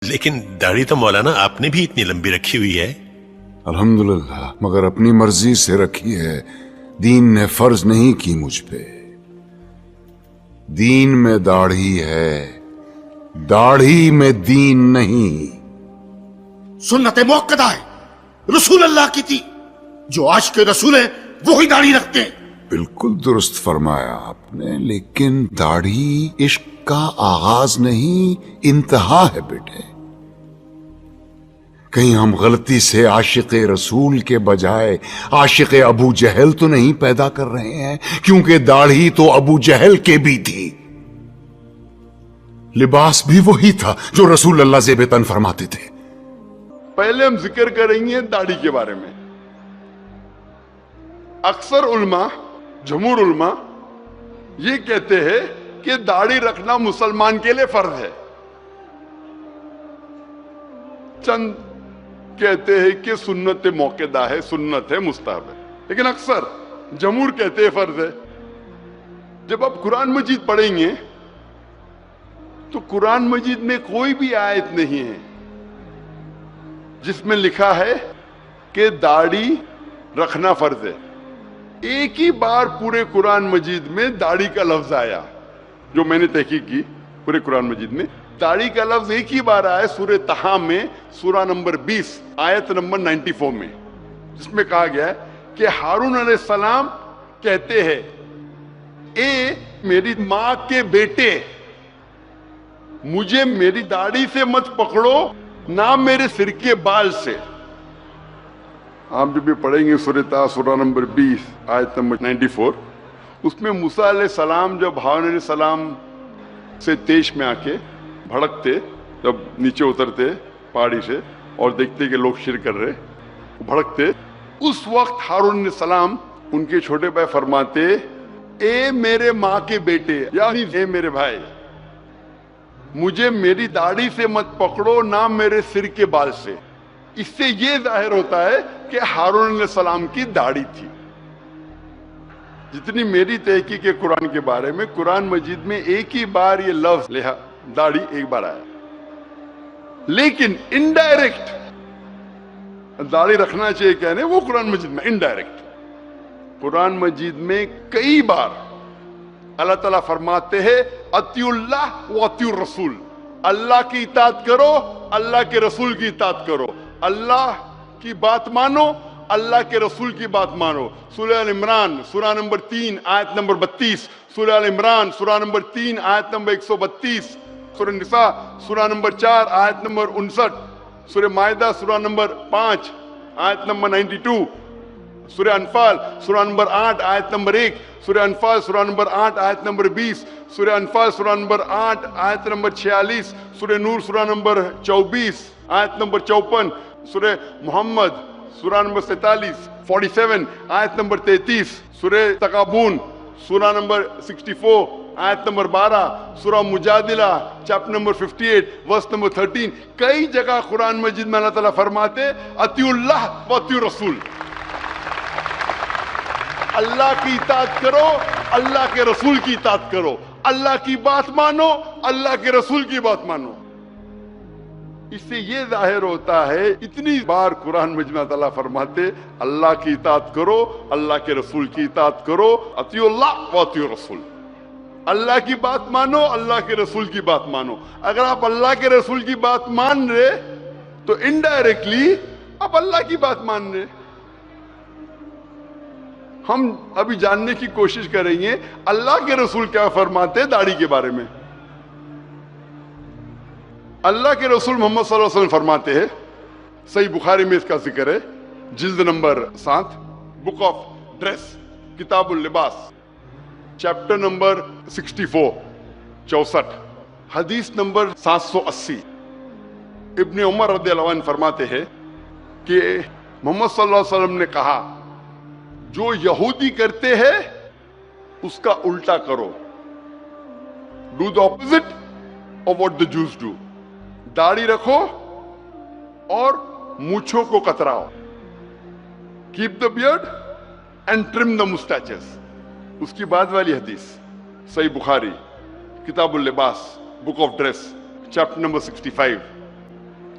لیکن داڑھی تو مولانا آپ نے بھی اتنی لمبی رکھی ہوئی ہے. الحمدللہ، مگر اپنی مرضی سے رکھی ہے. دین نے فرض نہیں کی مجھ پہ. دین میں داڑھی ہے، داڑھی میں دین نہیں. سنت موقدہ ہے، رسول اللہ کی تھی. جو عاشق رسول ہیں وہی داڑھی رکھتے ہیں. بالکل درست فرمایا آپ نے، لیکن داڑھی عشق کا آغاز نہیں، انتہا ہے بیٹے. کہیں ہم غلطی سے عاشق رسول کے بجائے عاشق ابو جہل تو نہیں پیدا کر رہے ہیں؟ کیونکہ داڑھی تو ابو جہل کے بھی تھی، لباس بھی وہی تھا جو رسول اللہ زیب تن فرماتے تھے. پہلے ہم ذکر کریں گے داڑھی کے بارے میں. اکثر علماء، جمہور علماء یہ کہتے ہیں کہ داڑھی رکھنا مسلمان کے لیے فرض ہے. چند کہتے ہیں کہ سنت موقدہ ہے، سنت ہے، مستحب ہے. لیکن اکثر جمہور کہتے ہیں فرض ہے. جب آپ قرآن مجید پڑھیں گے تو قرآن مجید میں کوئی بھی آیت نہیں ہے جس میں لکھا ہے کہ داڑھی رکھنا فرض ہے. ایک ہی بار پورے قرآن مجید میں داڑھی کا لفظ آیا، جو میں نے تحقیق کی. پورے قرآن مجید میں داڑھی کا لفظ ایک ہی بار آیا، سورہ طہ میں، سورہ نمبر 20 آیت نمبر 94 میں، جس میں کہا گیا ہے کہ ہارون علیہ السلام کہتے ہیں، اے میری ماں کے بیٹے، مجھے میری داڑھی سے مت پکڑو، نہ میرے سر کے بال سے. آپ جب بھی پڑھیں گے سورہ طہ سورہ نمبر 20 آیت نمبر 94، اس میں موسیٰ علیہ السلام جب ہارون علیہ السلام سے تیش میں آ کے بھڑکتے، جب نیچے اترتے پہاڑی سے اور دیکھتے کہ لوگ شرک کر رہے، بھڑکتے، اس وقت ہارون علیہ السلام ان کے چھوٹے بھائی فرماتے، اے میرے ماں کے بیٹے، یعنی اے میرے بھائی، مجھے میری داڑھی سے مت پکڑو، نہ میرے سر کے بال سے. اس سے یہ ظاہر ہوتا ہے کہ ہارون علیہ السلام کی داڑھی تھی. جتنی میری تحقیق ہے قرآن کے بارے میں، قرآن مجید میں ایک ہی بار یہ لفظ داڑھی ایک بار آیا. لیکن انڈائریکٹ داڑھی رکھنا چاہیے کہنے وہ قرآن مجید میں انڈائریکٹ. قرآن مجید میں کئی بار اللہ تعالیٰ فرماتے ہیں اطیعوا اللہ و اطیعوا الرسول، اللہ کی اطاعت کرو، اللہ کے رسول کی اطاعت کرو. اللہ کی بات مانو، اللہ کے رسول کی بات مانو. سورہ ال عمران سورہ نمبر 3 آیت نمبر 32، سورہ ال عمران سورہ نمبر 3 آیت نمبر 132، سورہ نساء سورہ نمبر 4 آیت نمبر 59، سورہ مائدہ سورہ نمبر 5 آیت نمبر 92، سورہ انفال سورہ نمبر 8 آیت نمبر 1، سورہ انفال سورہ نمبر 8 آیت نمبر 20، سورہ انفال سورہ نمبر 8 آیت نمبر 46، سورہ نور سورہ نمبر 24 آیت نمبر 54، سورہ محمد سورہ نمبر 47 آیت نمبر 33، سورہ تغابن سورہ نمبر 64 آیت نمبر 12، سورہ مجادلہ چیپٹر نمبر 58 ورس نمبر 13. کئی جگہ قرآن مجید میں اللہ تعالیٰ فرماتے اطیعوا اللہ و اطیعوا الرسول، اللہ کی اطاعت کرو، اللہ کے رسول کی اطاعت کرو، اللہ کی بات مانو، اللہ کے رسول کی بات مانو. اس سے یہ ظاہر ہوتا ہے اتنی بار قرآن مجید میں اللہ فرماتے اللہ کی اطاعت کرو، اللہ کے رسول کی اطاعت کرو، اطیعوا اللہ و اطیعوا الرسول، اللہ کی بات مانو، اللہ کے رسول کی بات مانو. اگر آپ اللہ کے رسول کی بات مان رہے تو انڈائریکٹلی آپ اللہ کی بات مان رہے. ہم ابھی جاننے کی کوشش کریں گے اللہ کے رسول کیا فرماتے ہیں داڑھی کے بارے میں. اللہ کے رسول محمد صلی اللہ علیہ وسلم فرماتے ہیں، صحیح بخاری میں اس کا ذکر ہے، جلد نمبر 7 بک آف ڈریس کتاب اللباس چیپٹر نمبر 64 حدیث نمبر 780. ابن عمر رضی اللہ عنہ فرماتے ہیں کہ محمد صلی اللہ علیہ وسلم نے کہا، جو یہودی کرتے ہیں اس کا الٹا کرو. Do the opposite of what the Jews do. داڑھی رکھو اور مونچھوں کو کتراؤ. Keep the beard and trim the mustaches. اس کی بعد والی حدیث صحیح بخاری کتاب اللباس book of dress chapter number 65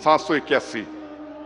781,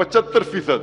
75%